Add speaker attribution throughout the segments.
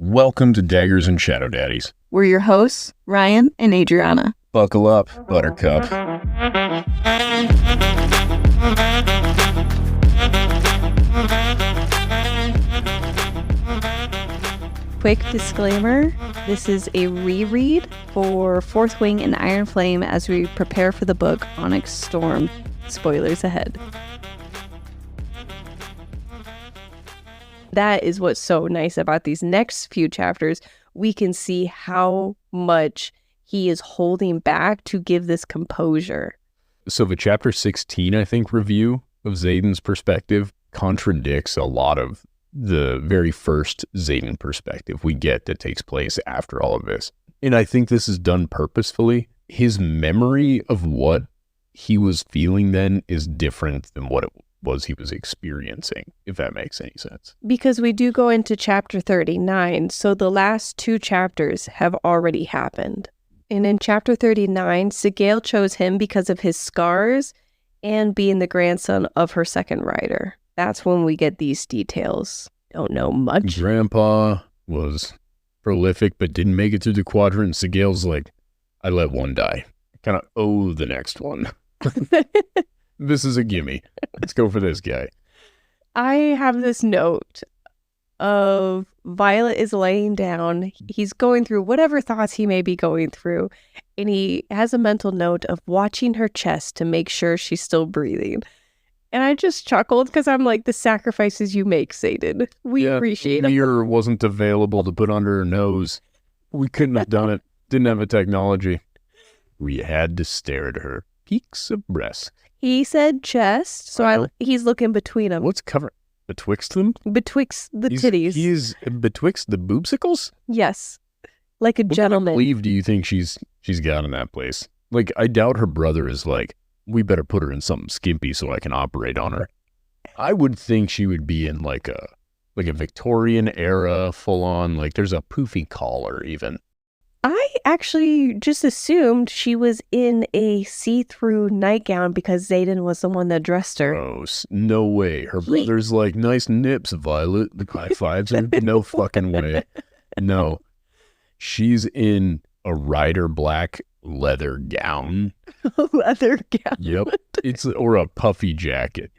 Speaker 1: Welcome to Daggers and Shadow Daddies.
Speaker 2: We're your hosts, Ryan and Adriana.
Speaker 1: Buckle up, Buttercup.
Speaker 2: Quick disclaimer, this is a reread for Fourth Wing and Iron Flame as we prepare for the book Onyx Storm. Spoilers ahead. That is what's so nice about these next few chapters. We can see how much he is holding back to give this composure.
Speaker 1: So the chapter 16, I think, review of Xaden's perspective contradicts a lot of the very first Xaden perspective we get that takes place after all of this. And I think this is done purposefully. His memory of what he was feeling then is different than what it was he was experiencing, if that makes any sense.
Speaker 2: Because we do go into chapter 39, so the last two chapters have already happened. And in chapter 39, Sgaeyl chose him because of his scars and being the grandson of her second rider. That's when we get these details. Don't know much.
Speaker 1: Grandpa was prolific but didn't make it through the quadrant. Sgaeyl's like, I let one die. I kind of owe the next one. This is a gimme. Let's go for this guy.
Speaker 2: I have this note of Violet is laying down. He's going through whatever thoughts he may be going through. And he has a mental note of watching her chest to make sure she's still breathing. And I just chuckled because I'm like, the sacrifices you make, Xaden. We appreciate it.
Speaker 1: Mirror wasn't available to put under her nose. We couldn't have done it. Didn't have a technology. We had to stare at her peaks of breast.
Speaker 2: He said chest, so he's looking between them.
Speaker 1: What's covering? Betwixt them?
Speaker 2: Betwixt the titties.
Speaker 1: He's betwixt the boobsicles?
Speaker 2: Yes. Like a gentleman.
Speaker 1: What sleeve do you think she's got in that place? Like, I doubt her brother is like, we better put her in something skimpy so I can operate on her. I would think she would be in like a Victorian era, full on, like there's a poofy collar even.
Speaker 2: I actually just assumed she was in a see-through nightgown because Xaden was the one that dressed her.
Speaker 1: Gross. No way. Her brother's like, nice nips, Violet. The high fives her. No fucking way. No. She's in a rider black leather gown.
Speaker 2: Leather gown?
Speaker 1: Yep. Or a puffy jacket.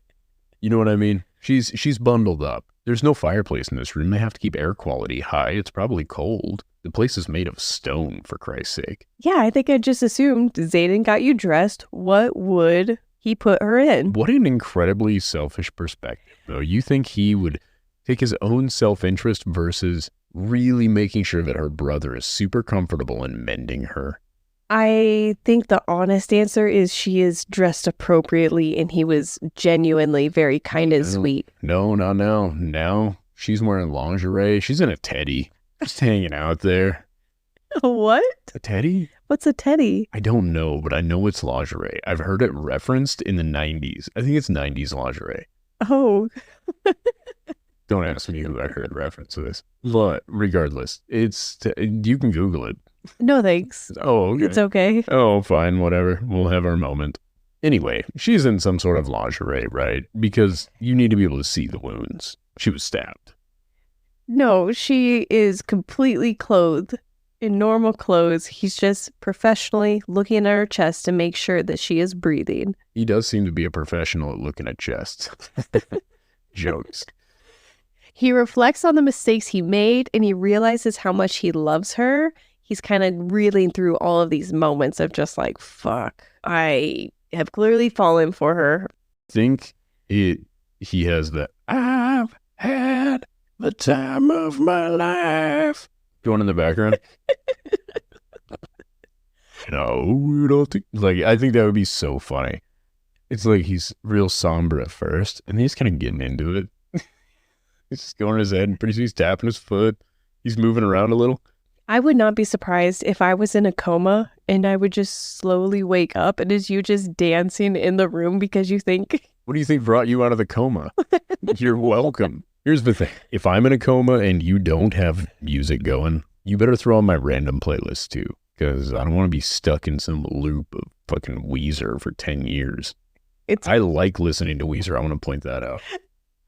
Speaker 1: You know what I mean? She's bundled up. There's no fireplace in this room. They have to keep air quality high. It's probably cold. The place is made of stone, for Christ's sake.
Speaker 2: Yeah, I think I just assumed Xaden got you dressed. What would he put her in?
Speaker 1: What an incredibly selfish perspective, though. You think he would take his own self-interest versus really making sure that her brother is super comfortable in mending her?
Speaker 2: I think the honest answer is she is dressed appropriately and he was genuinely very kind and sweet.
Speaker 1: No, not now. Now she's wearing lingerie. She's in a teddy. Just hanging out there.
Speaker 2: What?
Speaker 1: A teddy?
Speaker 2: What's a teddy?
Speaker 1: I don't know, but I know it's lingerie. I've heard it referenced in the 90s. I think it's 90s lingerie.
Speaker 2: Oh.
Speaker 1: Don't ask me who I heard reference to this. But regardless, you can Google it.
Speaker 2: No, thanks.
Speaker 1: Oh, okay.
Speaker 2: It's okay.
Speaker 1: Oh, fine, whatever. We'll have our moment. Anyway, she's in some sort of lingerie, right? Because you need to be able to see the wounds. She was stabbed.
Speaker 2: No, she is completely clothed in normal clothes. He's just professionally looking at her chest to make sure that she is breathing.
Speaker 1: He does seem to be a professional at looking at chests. Jokes.
Speaker 2: He reflects on the mistakes he made and he realizes how much he loves her. He's kind of reeling through all of these moments of just like, fuck, I have clearly fallen for her.
Speaker 1: He has that, I've had the time of my life going in the background. I think that would be so funny. It's like he's real somber at first and he's kind of getting into it. He's just going in his head and pretty soon he's tapping his foot. He's moving around a little.
Speaker 2: I would not be surprised if I was in a coma and I would just slowly wake up and it's you just dancing in the room because you think...
Speaker 1: What do you think brought you out of the coma? You're welcome. Here's the thing. If I'm in a coma and you don't have music going, you better throw on my random playlist too, because I don't want to be stuck in some loop of fucking Weezer for 10 years. I like listening to Weezer. I want to point that out.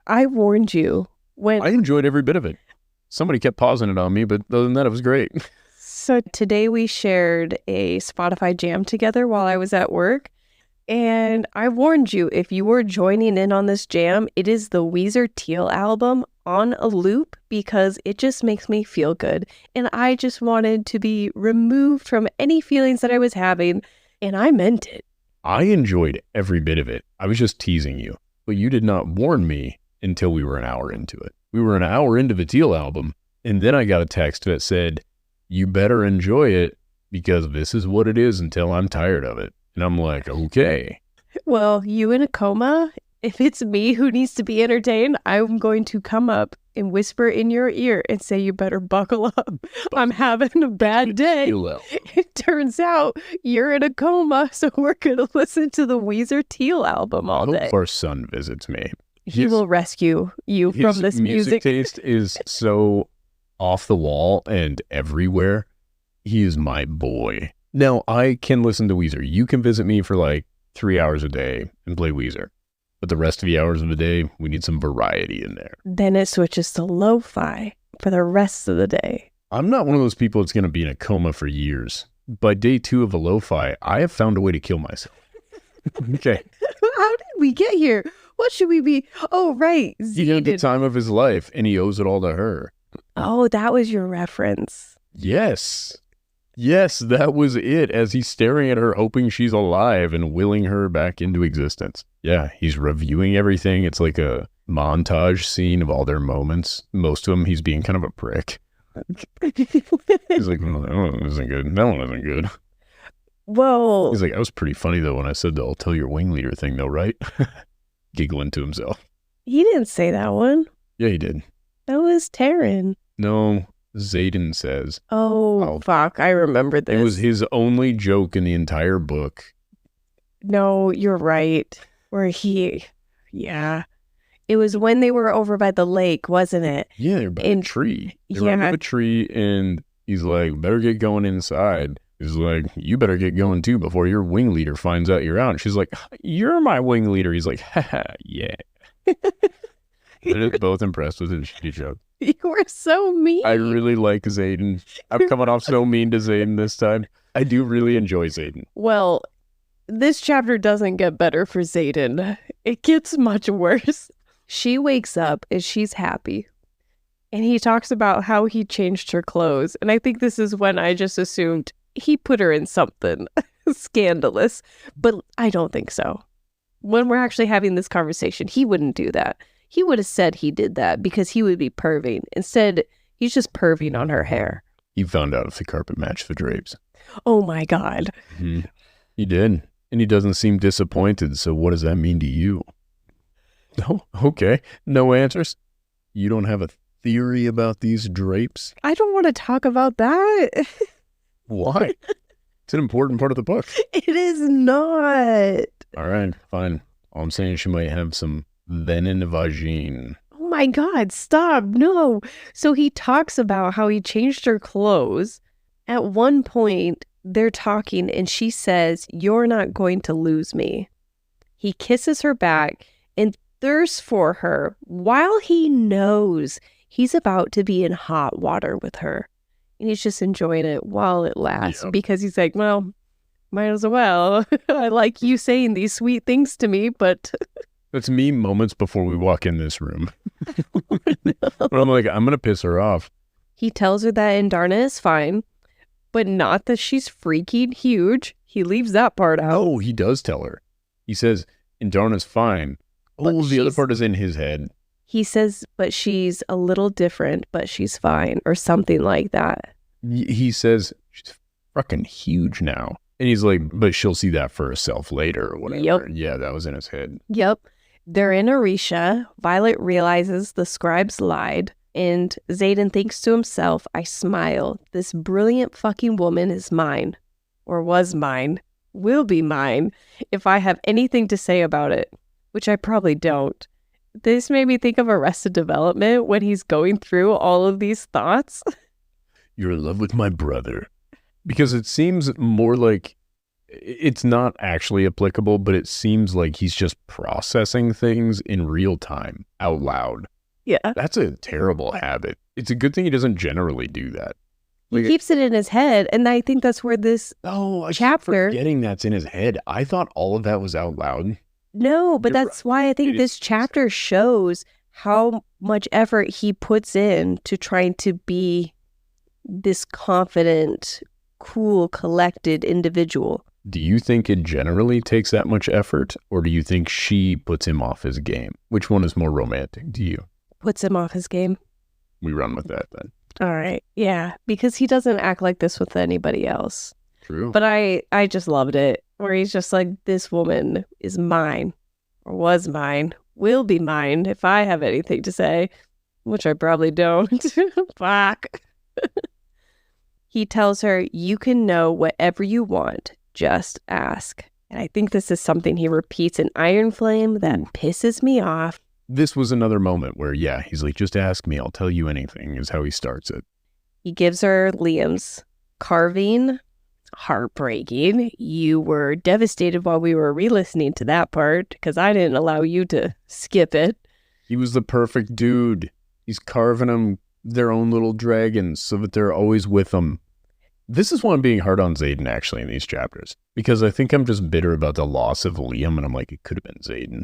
Speaker 2: I warned you.
Speaker 1: I enjoyed every bit of it. Somebody kept pausing it on me, but other than that, it was great.
Speaker 2: So today we shared a Spotify jam together while I was at work. And I warned you, if you were joining in on this jam, it is the Weezer Teal album on a loop because it just makes me feel good. And I just wanted to be removed from any feelings that I was having. And I meant it.
Speaker 1: I enjoyed every bit of it. I was just teasing you. But you did not warn me until we were an hour into it. We were an hour into the Teal album. And then I got a text that said, you better enjoy it because this is what it is until I'm tired of it. And I'm like, okay.
Speaker 2: Well, you in a coma? If it's me who needs to be entertained, I'm going to come up and whisper in your ear and say, you better buckle up. I'm having a bad day. It turns out you're in a coma, so we're going to listen to the Weezer Teal album all day.
Speaker 1: I hope our son visits me.
Speaker 2: He will rescue you from this music.
Speaker 1: His taste is so off the wall and everywhere. He is my boy. Now, I can listen to Weezer. You can visit me for like 3 hours a day and play Weezer. But the rest of the hours of the day, we need some variety in there.
Speaker 2: Then it switches to lo-fi for the rest of the day.
Speaker 1: I'm not one of those people that's going to be in a coma for years. By day 2 of a lo-fi, I have found a way to kill myself. Okay.
Speaker 2: How did we get here? What should we be? Oh, right.
Speaker 1: He had the time of his life, and he owes it all to her.
Speaker 2: Oh, that was your reference.
Speaker 1: Yes. Yes, that was it, as he's staring at her, hoping she's alive and willing her back into existence. Yeah, he's reviewing everything. It's like a montage scene of all their moments. Most of them, he's being kind of a prick. He's like, well, that one isn't good. That one isn't good.
Speaker 2: Whoa.
Speaker 1: He's like, that was pretty funny, though, when I said the I'll tell your wing leader thing, though, right? Giggling to himself.
Speaker 2: He didn't say that one.
Speaker 1: Yeah, he did.
Speaker 2: That was Taryn.
Speaker 1: No, Xaden says.
Speaker 2: Oh, fuck. I remember this.
Speaker 1: It was his only joke in the entire book.
Speaker 2: No, you're right. Yeah. It was when they were over by the lake, wasn't it?
Speaker 1: Yeah, they're by a tree. They were by a tree, and he's like, better get going inside. He's like, you better get going too before your wing leader finds out you're out. And she's like, you're my wing leader. He's like, haha, yeah. They're both impressed with his shitty joke.
Speaker 2: You were so mean.
Speaker 1: I really like Xaden. I'm coming off so mean to Xaden this time. I do really enjoy Xaden.
Speaker 2: Well, this chapter doesn't get better for Xaden. It gets much worse. She wakes up and she's happy. And he talks about how he changed her clothes. And I think this is when I just assumed he put her in something scandalous. But I don't think so. When we're actually having this conversation, he wouldn't do that. He would have said he did that because he would be perving. Instead, he's just perving on her hair.
Speaker 1: He found out if the carpet matched the drapes.
Speaker 2: Oh my God.
Speaker 1: Mm-hmm. He did. And he doesn't seem disappointed. So what does that mean to you? Oh, okay. No answers. You don't have a theory about these drapes?
Speaker 2: I don't want to talk about that.
Speaker 1: Why? It's an important part of the book.
Speaker 2: It is not.
Speaker 1: All right, fine. All I'm saying is she might have some venin vagine.
Speaker 2: Oh my God, stop. No. So he talks about how he changed her clothes. At one point, they're talking and she says, you're not going to lose me. He kisses her back and thirsts for her while he knows he's about to be in hot water with her. And he's just enjoying it while it lasts because he's like, well, might as well. I like you saying these sweet things to me, but...
Speaker 1: That's me moments before we walk in this room. But I'm like, I'm going to piss her off.
Speaker 2: He tells her that andarna is fine, but not that she's freaking huge. He leaves that part out.
Speaker 1: Oh, he does tell her. He says, andarna's fine. Oh, the other part is in his head.
Speaker 2: He says, but she's a little different, but she's fine, or something like that.
Speaker 1: He says, she's fucking huge now. And he's like, but she'll see that for herself later or whatever.
Speaker 2: Yep.
Speaker 1: Yeah, that was in his head.
Speaker 2: Yep. They're in Aretia. Violet realizes the scribes lied. And Xaden thinks to himself, I smile. This brilliant fucking woman is mine. Or was mine. Will be mine. If I have anything to say about it. Which I probably don't. This made me think of Arrested Development when he's going through all of these thoughts.
Speaker 1: You're in love with my brother. Because it seems more like it's not actually applicable, but it seems like he's just processing things in real time out loud.
Speaker 2: Yeah.
Speaker 1: That's a terrible habit. It's a good thing he doesn't generally do that.
Speaker 2: He keeps it in his head, and I think that's where this
Speaker 1: I
Speaker 2: chapter...
Speaker 1: keep forgetting that's in his head. I thought all of that was out loud.
Speaker 2: No, but that's why I think this chapter shows how much effort he puts in to trying to be this confident, cool, collected individual.
Speaker 1: Do you think it generally takes that much effort, or do you think she puts him off his game? Which one is more romantic to you?
Speaker 2: Puts him off his game.
Speaker 1: We run with that then.
Speaker 2: All right. Yeah, because he doesn't act like this with anybody else.
Speaker 1: True.
Speaker 2: But I just loved it, where he's just like, this woman is mine, or was mine, will be mine if I have anything to say, which I probably don't. Fuck. He tells her, you can know whatever you want, just ask. And I think this is something he repeats in Iron Flame that pisses me off.
Speaker 1: This was another moment where, yeah, he's like, just ask me, I'll tell you anything, is how he starts it.
Speaker 2: He gives her Liam's carving. Heartbreaking. You were devastated while we were re-listening to that part because I didn't allow you to skip it.
Speaker 1: He was the perfect dude. He's carving them their own little dragons so that they're always with them. This is why I'm being hard on Xaden actually in these chapters, because I think I'm just bitter about the loss of Liam, and I'm like, it could have been Xaden.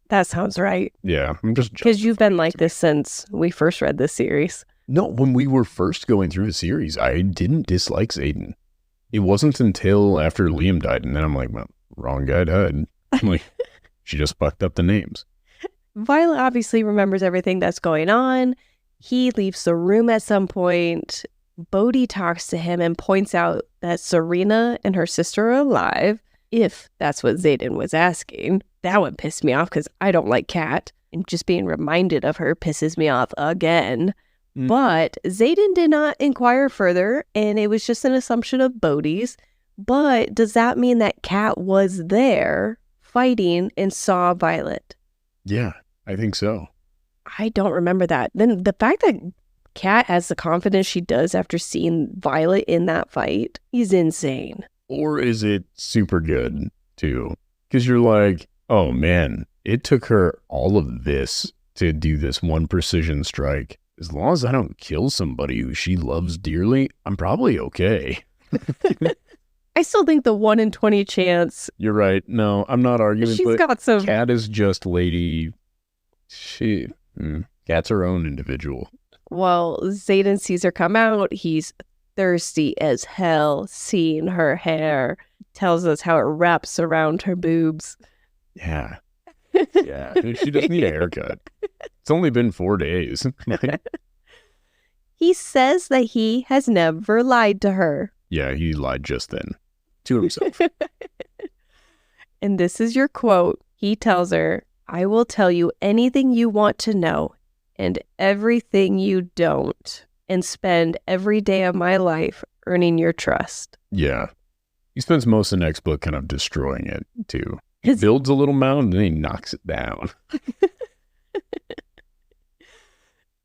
Speaker 2: That sounds right.
Speaker 1: Yeah, I'm just...
Speaker 2: Because you've been like this since we first read this series.
Speaker 1: No, when we were first going through the series, I didn't dislike Xaden. It wasn't until after Liam died, and then I'm like, well, wrong guy died. I'm like, she just fucked up the names.
Speaker 2: Violet obviously remembers everything that's going on. He leaves the room at some point. Bodhi talks to him and points out that Syrena and her sister are alive, if that's what Xaden was asking. That would piss me off because I don't like Kat, and just being reminded of her pisses me off again. But Xaden did not inquire further, and it was just an assumption of Bodhi's. But does that mean that Kat was there fighting and saw Violet?
Speaker 1: Yeah, I think so.
Speaker 2: I don't remember that. Then the fact that Kat has the confidence she does after seeing Violet in that fight is insane.
Speaker 1: Or is it super good, too? Because you're like, oh man, it took her all of this to do this one precision strike. As long as I don't kill somebody who she loves dearly, I'm probably okay.
Speaker 2: I still think the 1 in 20 chance.
Speaker 1: You're right. No, I'm not arguing.
Speaker 2: She's got some.
Speaker 1: Kat is just lady. Kat's her own individual.
Speaker 2: Well, Xaden sees her come out. He's thirsty as hell, seeing her hair. Tells us how it wraps around her boobs.
Speaker 1: Yeah. Yeah. She doesn't need a haircut. It's only been 4 days.
Speaker 2: He says that he has never lied to her.
Speaker 1: Yeah, he lied just then. To himself.
Speaker 2: And this is your quote. He tells her, I will tell you anything you want to know and everything you don't, and spend every day of my life earning your trust.
Speaker 1: Yeah. He spends most of the next book kind of destroying it, too. He builds a little mound and then he knocks it down.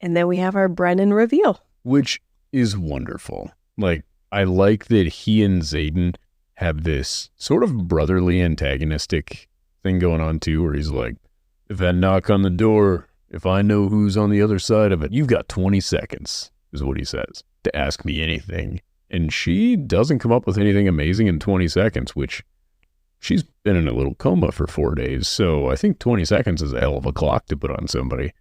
Speaker 2: And then we have our Brennan reveal.
Speaker 1: Which is wonderful. Like, I like that he and Xaden have this sort of brotherly antagonistic thing going on, too, where he's like, if I knock on the door, if I know who's on the other side of it, you've got 20 seconds, is what he says, to ask me anything. And she doesn't come up with anything amazing in 20 seconds, which she's been in a little coma for 4 days. So I think 20 seconds is a hell of a clock to put on somebody.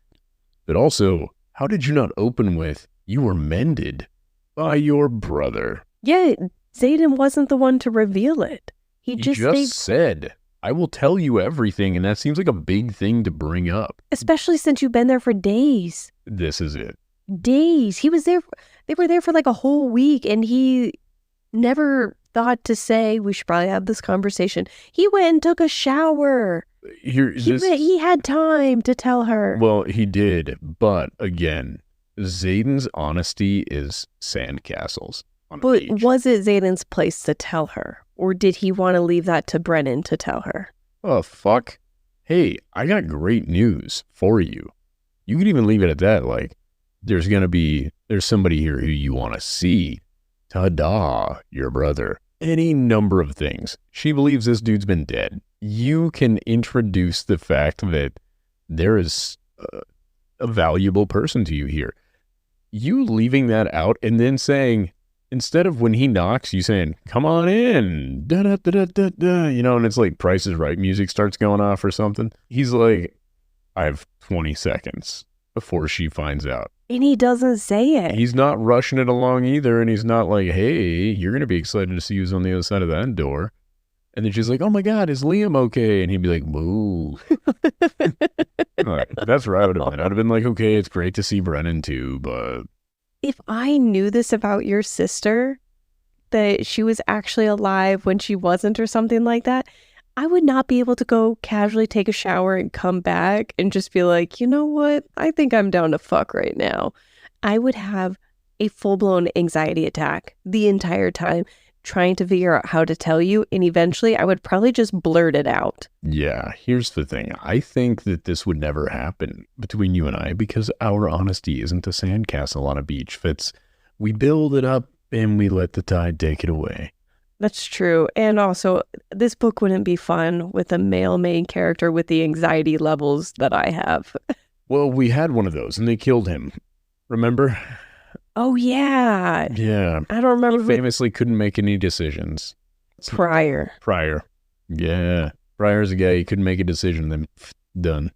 Speaker 1: But also, how did you not open with, you were mended by your brother?
Speaker 2: Yeah, Xaden wasn't the one to reveal it. He just
Speaker 1: said, I will tell you everything, and that seems like a big thing to bring up.
Speaker 2: Especially since you've been there for days.
Speaker 1: This is it.
Speaker 2: Days. He was there. They were there for like a whole week, and he never thought to say, we should probably have this conversation. He went and took a shower. He had time to tell her.
Speaker 1: Well, he did, but again, Xaden's honesty is sandcastles.
Speaker 2: But was it Xaden's place to tell her? Or did he want to leave that to Brennan to tell her?
Speaker 1: Oh, fuck. Hey, I got great news for you. You could even leave it at that. Like, there's somebody here who you want to see. Ta-da, your brother. Any number of things. She believes this dude's been dead. You can introduce the fact that there is a valuable person to you here. you leaving that out and then saying, instead of when he knocks, you saying, come on in, da da da da da da, and it's like Price is Right music starts going off or something. He's like, I have 20 seconds before she finds out.
Speaker 2: And he doesn't say it.
Speaker 1: He's not rushing it along either. And he's not like, hey, you're going to be excited to see who's on the other side of that door. And then she's like, oh my God, is Liam okay? And he'd be like, boo. Like, that's where I would have been. I'd have been like, okay, it's great to see Brennan too, but...
Speaker 2: If I knew this about your sister, that she was actually alive when she wasn't or something like that, I would not be able to go casually take a shower and come back and just be like, you know what? I think I'm down to fuck right now. I would have a full-blown anxiety attack the entire time trying to figure out how to tell you. And eventually I would probably just blurt it out.
Speaker 1: Yeah, here's the thing. I think that this would never happen between you and I because our honesty isn't a sandcastle on a beach. We build it up and we let the tide take it away.
Speaker 2: That's true. And also, this book wouldn't be fun with a male main character with the anxiety levels that I have.
Speaker 1: Well, we had one of those and they killed him. Remember?
Speaker 2: Oh, yeah.
Speaker 1: Yeah.
Speaker 2: I don't remember.
Speaker 1: He famously couldn't make any decisions.
Speaker 2: Pryor.
Speaker 1: Yeah. Pryor's a guy, he couldn't make a decision, then done.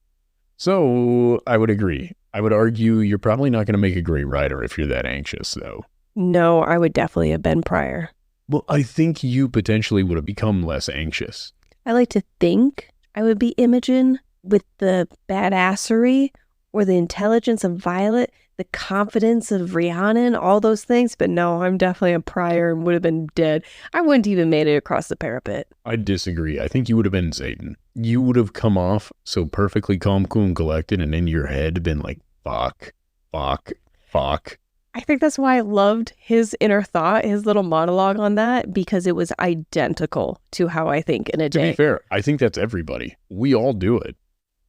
Speaker 1: So, I would agree. I would argue you're probably not going to make a great writer if you're that anxious, though.
Speaker 2: No, I would definitely have been Pryor.
Speaker 1: Well, I think you potentially would have become less anxious.
Speaker 2: I like to think I would be Imogen with the badassery or the intelligence of Violet, the confidence of Rhiannon, all those things. But no, I'm definitely a Pryor and would have been dead. I wouldn't even made it across the parapet.
Speaker 1: I disagree. I think you would have been Xaden. You would have come off so perfectly calm, cool, and collected, and in your head been like, fuck.
Speaker 2: I think that's why I loved his inner thought, his little monologue on that, because it was identical to how I think in a day.
Speaker 1: To be fair, I think that's everybody. We all do it.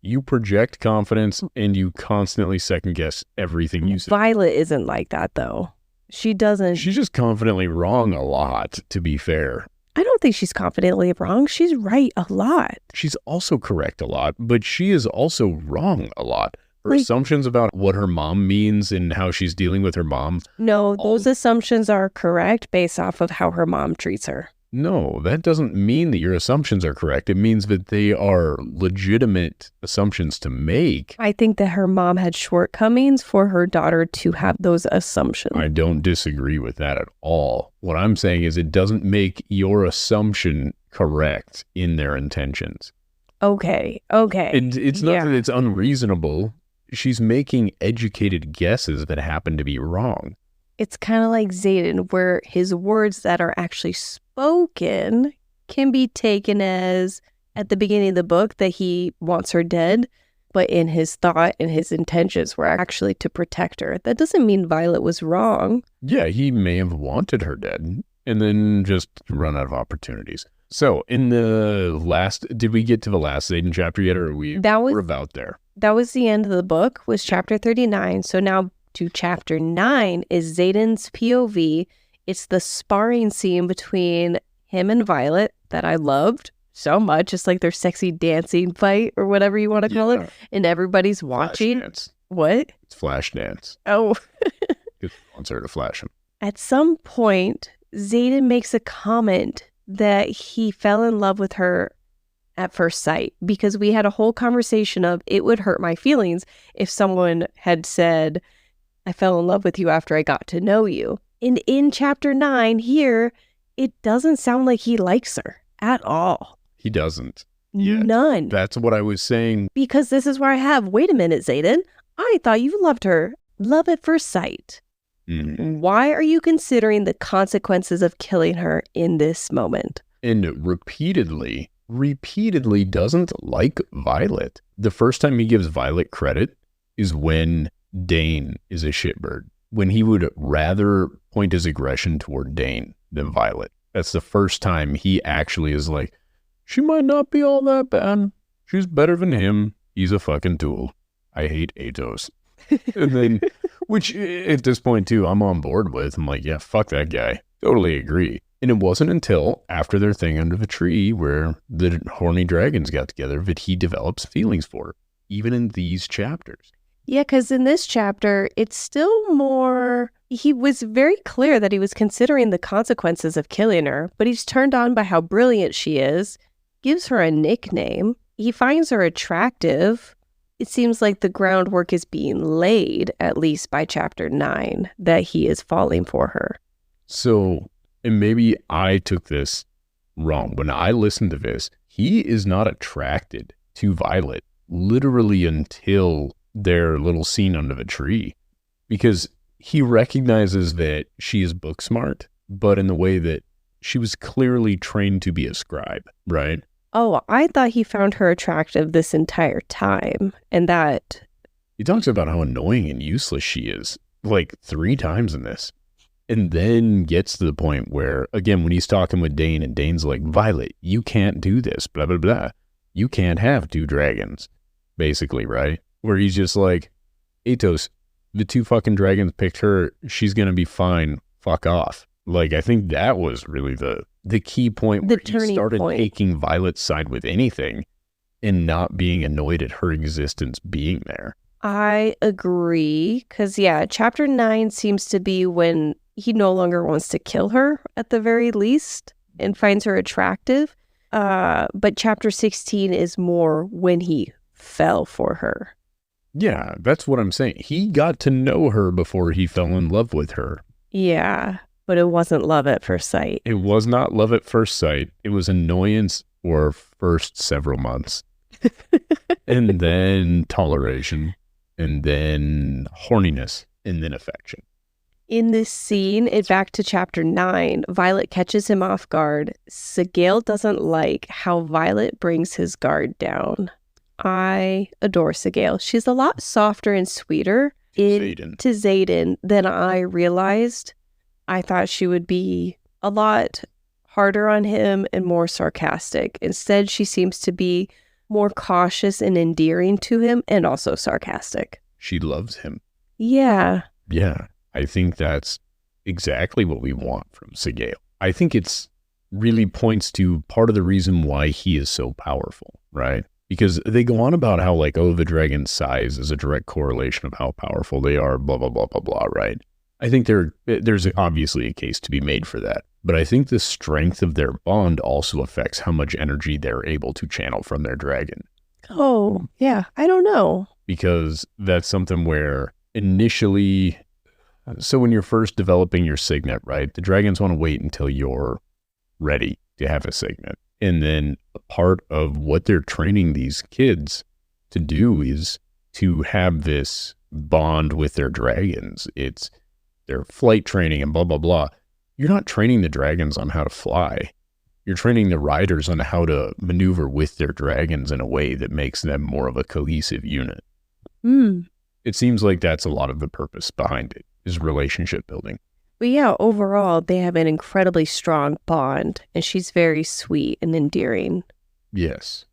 Speaker 1: You project confidence and you constantly second guess everything you say.
Speaker 2: Violet isn't like that, though. She doesn't.
Speaker 1: She's just confidently wrong a lot, to be fair.
Speaker 2: I don't think she's confidently wrong. She's right a lot.
Speaker 1: She's also correct a lot, but she is also wrong a lot. Her assumptions about what her mom means and how she's dealing with her mom.
Speaker 2: No, those assumptions are correct based off of how her mom treats her.
Speaker 1: No, that doesn't mean that your assumptions are correct. It means that they are legitimate assumptions to make.
Speaker 2: I think that her mom had shortcomings for her daughter to have those assumptions.
Speaker 1: I don't disagree with that at all. What I'm saying is it doesn't make your assumption correct in their intentions.
Speaker 2: Okay.
Speaker 1: It's not that it's unreasonable. She's making educated guesses that happen to be wrong.
Speaker 2: It's kind of like Xaden, where his words that are actually spoken can be taken as, at the beginning of the book, that he wants her dead, but in his thought and his intentions were actually to protect her. That doesn't mean Violet was wrong.
Speaker 1: Yeah, he may have wanted her dead and then just run out of opportunities. So, in the last, did we get to the last Xaden chapter yet, or we're about there?
Speaker 2: That was the end of the book, was chapter 39. So now to chapter 9 is Xaden's POV. It's the sparring scene between him and Violet that I loved so much. It's like their sexy dancing fight or whatever you want to call it. And everybody's watching.
Speaker 1: Flash dance.
Speaker 2: What?
Speaker 1: It's flash dance.
Speaker 2: Oh.
Speaker 1: He wants her to flash him.
Speaker 2: At some point, Xaden makes a comment that he fell in love with her at first sight, because we had a whole conversation of it would hurt my feelings if someone had said, I fell in love with you after I got to know you. And in chapter 9 here, it doesn't sound like he likes her at all.
Speaker 1: He doesn't. Yet.
Speaker 2: None.
Speaker 1: That's what I was saying.
Speaker 2: Because this is where I have, wait a minute, Xaden. I thought you loved her. Love at first sight.
Speaker 1: Mm-hmm.
Speaker 2: Why are you considering the consequences of killing her in this moment?
Speaker 1: And repeatedly doesn't like Violet. The first time he gives Violet credit is when Dane is a shitbird. When he would rather point his aggression toward Dane than Violet. That's the first time he actually is like, she might not be all that bad. She's better than him. He's a fucking tool. I hate Atos. And then, which at this point too, I'm on board with. I'm like, yeah, fuck that guy. Totally agree. And it wasn't until after their thing under the tree where the horny dragons got together that he develops feelings for her, even in these chapters.
Speaker 2: Yeah, because in this chapter, it's still more... He was very clear that he was considering the consequences of killing her, but he's turned on by how brilliant she is, gives her a nickname. He finds her attractive. It seems like the groundwork is being laid, at least by chapter 9, that he is falling for her.
Speaker 1: So, and maybe I took this wrong. When I listened to this, he is not attracted to Violet literally until their little scene under the tree, because he recognizes that she is book smart, but in the way that she was clearly trained to be a scribe, right?
Speaker 2: Oh, I thought he found her attractive this entire time, and that...
Speaker 1: He talks about how annoying and useless she is, like 3 times in this. And then gets to the point where, again, when he's talking with Dane, and Dane's like, Violet, you can't do this, blah, blah, blah. You can't have 2 dragons, basically, right? Where he's just like, Atos, the 2 fucking dragons picked her. She's going to be fine. Fuck off. Like, I think that was really the key point where he started taking Violet's side with anything and not being annoyed at her existence being there.
Speaker 2: I agree. Because, yeah, chapter 9 seems to be when he no longer wants to kill her, at the very least, and finds her attractive. But chapter 16 is more when he fell for her.
Speaker 1: Yeah, that's what I'm saying. He got to know her before he fell in love with her.
Speaker 2: Yeah, but it wasn't love at first sight.
Speaker 1: It was not love at first sight. It was annoyance for first several months. And then toleration. And then horniness. And then affection.
Speaker 2: In this scene, back to chapter 9, Violet catches him off guard. Sgaeyl doesn't like how Violet brings his guard down. I adore Sgaeyl. She's a lot softer and sweeter to Xaden than I realized. I thought she would be a lot harder on him and more sarcastic. Instead, she seems to be more cautious and endearing to him, and also sarcastic.
Speaker 1: She loves him.
Speaker 2: Yeah.
Speaker 1: Yeah. I think that's exactly what we want from Sgaeyl. I think it's really points to part of the reason why he is so powerful, right? Because they go on about how, like, oh, the dragon's size is a direct correlation of how powerful they are, blah, blah, blah, blah, blah, right? I think there's obviously a case to be made for that. But I think the strength of their bond also affects how much energy they're able to channel from their dragon.
Speaker 2: Oh, yeah. I don't know.
Speaker 1: Because that's something where initially... So when you're first developing your signet, right, the dragons want to wait until you're ready to have a signet. And then a part of what they're training these kids to do is to have this bond with their dragons. It's their flight training and blah, blah, blah. You're not training the dragons on how to fly. You're training the riders on how to maneuver with their dragons in a way that makes them more of a cohesive unit. It seems like that's a lot of the purpose behind it, is relationship building.
Speaker 2: But yeah, overall, they have an incredibly strong bond, and she's very sweet and endearing.
Speaker 1: Yes.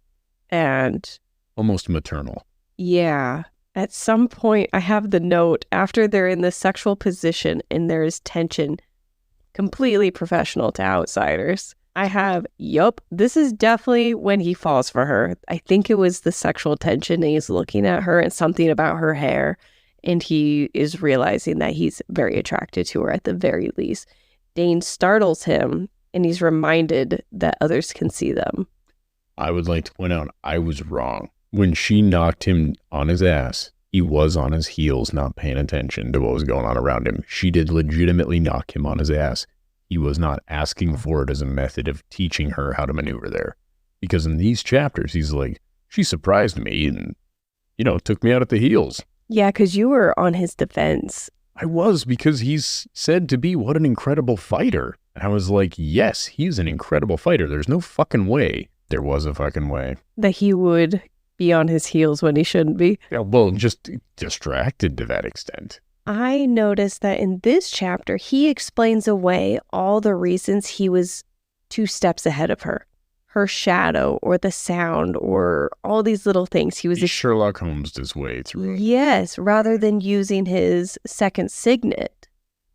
Speaker 2: And...
Speaker 1: almost maternal.
Speaker 2: Yeah. At some point, I have the note, after they're in the sexual position and there is tension, completely professional to outsiders, I have, yup, this is definitely when he falls for her. I think it was the sexual tension, and he's looking at her and something about her hair. And he is realizing that he's very attracted to her at the very least. Dane startles him, and he's reminded that others can see them.
Speaker 1: I would like to point out, I was wrong. When she knocked him on his ass, he was on his heels, not paying attention to what was going on around him. She did legitimately knock him on his ass. He was not asking for it as a method of teaching her how to maneuver there. Because in these chapters, he's like, she surprised me and, took me out at the heels.
Speaker 2: Yeah, because you were on his defense.
Speaker 1: I was, because he's said to be what an incredible fighter. And I was like, yes, he's an incredible fighter. There's no fucking way. There was a fucking way.
Speaker 2: That he would be on his heels when he shouldn't be.
Speaker 1: Yeah, well, just distracted to that extent.
Speaker 2: I noticed that in this chapter, he explains away all the reasons he was 2 steps ahead of her. Her shadow, or the sound, or all these little things. He
Speaker 1: Sherlock Holmes his way through it.
Speaker 2: Yes, rather than using his second signet,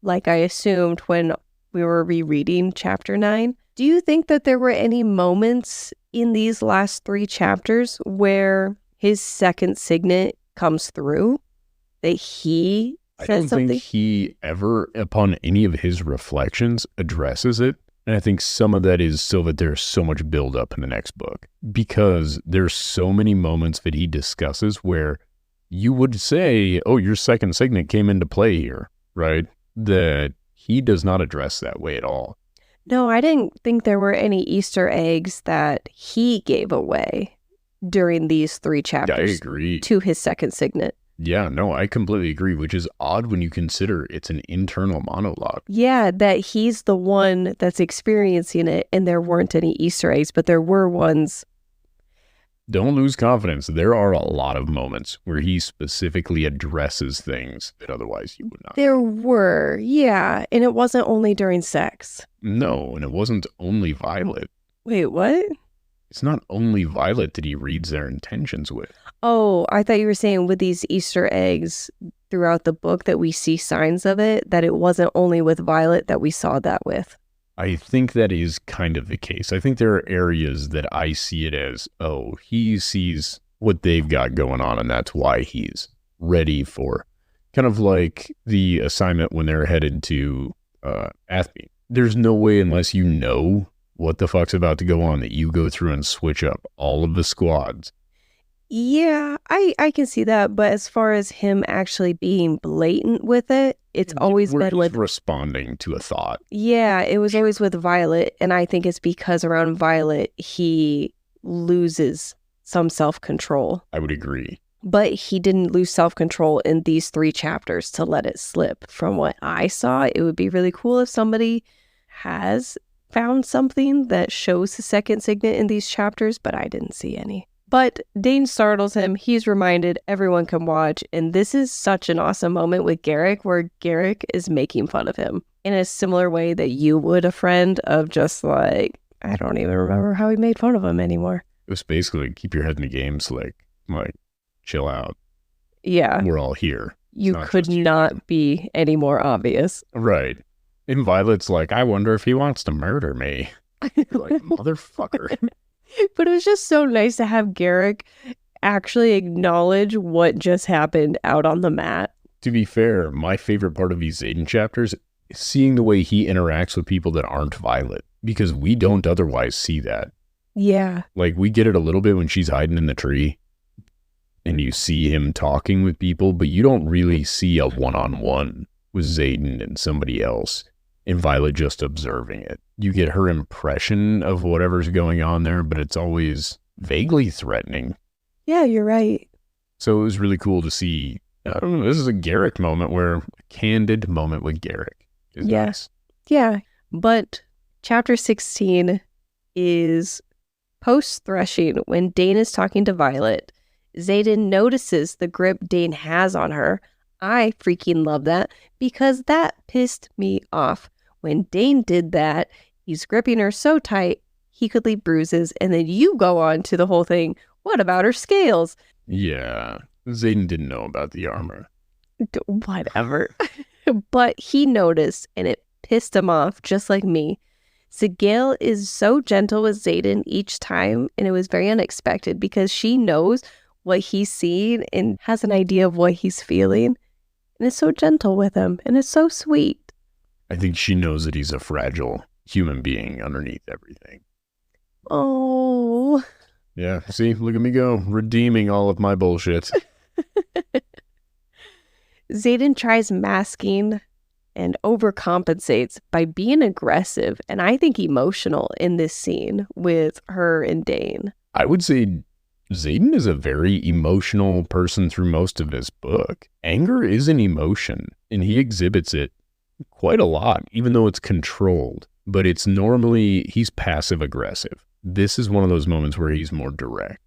Speaker 2: like I assumed when we were rereading chapter 9. Do you think that there were any moments in these last 3 chapters where his second signet comes through? that he
Speaker 1: I
Speaker 2: says
Speaker 1: don't
Speaker 2: something?
Speaker 1: think he ever, upon any of his reflections, addresses it. And I think some of that is so that there's so much buildup in the next book, because there's so many moments that he discusses where you would say, oh, your second signet came into play here, right? That he does not address that way at all.
Speaker 2: No, I didn't think there were any Easter eggs that he gave away during these 3 chapters
Speaker 1: I agree.
Speaker 2: to his second signet.
Speaker 1: Yeah, no, I completely agree, which is odd when you consider it's an internal monologue.
Speaker 2: Yeah, that he's the one that's experiencing it, and there weren't any Easter eggs, but there were ones.
Speaker 1: Don't lose confidence. There are a lot of moments where he specifically addresses things that otherwise you would not.
Speaker 2: There were, yeah, and it wasn't only during sex.
Speaker 1: No, and it wasn't only Violet.
Speaker 2: Wait, what?
Speaker 1: It's not only Violet that he reads their intentions with.
Speaker 2: Oh, I thought you were saying with these Easter eggs throughout the book that we see signs of it, that it wasn't only with Violet that we saw that with.
Speaker 1: I think that is kind of the case. I think there are areas that I see it as, oh, he sees what they've got going on, and that's why he's ready for kind of like the assignment when they're headed to Athbe. There's no way, unless you know what the fuck's about to go on, that you go through and switch up all of the squads.
Speaker 2: Yeah, I can see that, but as far as him actually being blatant with it, it's always been with
Speaker 1: responding to a thought.
Speaker 2: Yeah, it was always with Violet, and I think it's because around Violet he loses some self-control.
Speaker 1: I would agree.
Speaker 2: But he didn't lose self-control in these 3 chapters to let it slip. From what I saw, it would be really cool if somebody has found something that shows the second signet in these chapters, but I didn't see any. But Dane startles him. He's reminded everyone can watch. And this is such an awesome moment with Garrick, where Garrick is making fun of him in a similar way that you would a friend of just like, I don't even remember how he made fun of him anymore.
Speaker 1: It was basically keep your head in the game, Slick. Like, chill out.
Speaker 2: Yeah.
Speaker 1: We're all here.
Speaker 2: You could not be any more obvious.
Speaker 1: Right. And Violet's like, I wonder if he wants to murder me. Like, motherfucker.
Speaker 2: But it was just so nice to have Garrick actually acknowledge what just happened out on the mat.
Speaker 1: To be fair, my favorite part of these Xaden chapters is seeing the way he interacts with people that aren't Violet, because we don't otherwise see that.
Speaker 2: Yeah.
Speaker 1: Like, we get it a little bit when she's hiding in the tree and you see him talking with people, but you don't really see a one-on-one with Xaden and somebody else. And Violet just observing it. You get her impression of whatever's going on there, but it's always vaguely threatening.
Speaker 2: Yeah, you're right.
Speaker 1: So it was really cool to see. I don't know, this is a Garrick moment, where a candid moment with Garrick is nice.
Speaker 2: Yeah, but chapter 16 is post-threshing when Dane is talking to Violet. Xaden notices the grip Dane has on her. I freaking love that, because that pissed me off. When Dane did that, he's gripping her so tight, he could leave bruises, and then you go on to the whole thing. What about her scales?
Speaker 1: Yeah, Xaden didn't know about the armor.
Speaker 2: Whatever. But he noticed, and it pissed him off, just like me. Sgaeyl is so gentle with Xaden each time, and it was very unexpected, because she knows what he's seeing and has an idea of what he's feeling. And is so gentle with him, and it's so sweet.
Speaker 1: I think she knows that he's a fragile human being underneath everything.
Speaker 2: Oh.
Speaker 1: Yeah, see, look at me go, redeeming all of my bullshit.
Speaker 2: Xaden tries masking and overcompensates by being aggressive and I think emotional in this scene with her and Dane.
Speaker 1: I would say Xaden is a very emotional person through most of this book. Anger is an emotion, and he exhibits it quite a lot, even though it's controlled. But it's normally, he's passive-aggressive. This is one of those moments where he's more direct.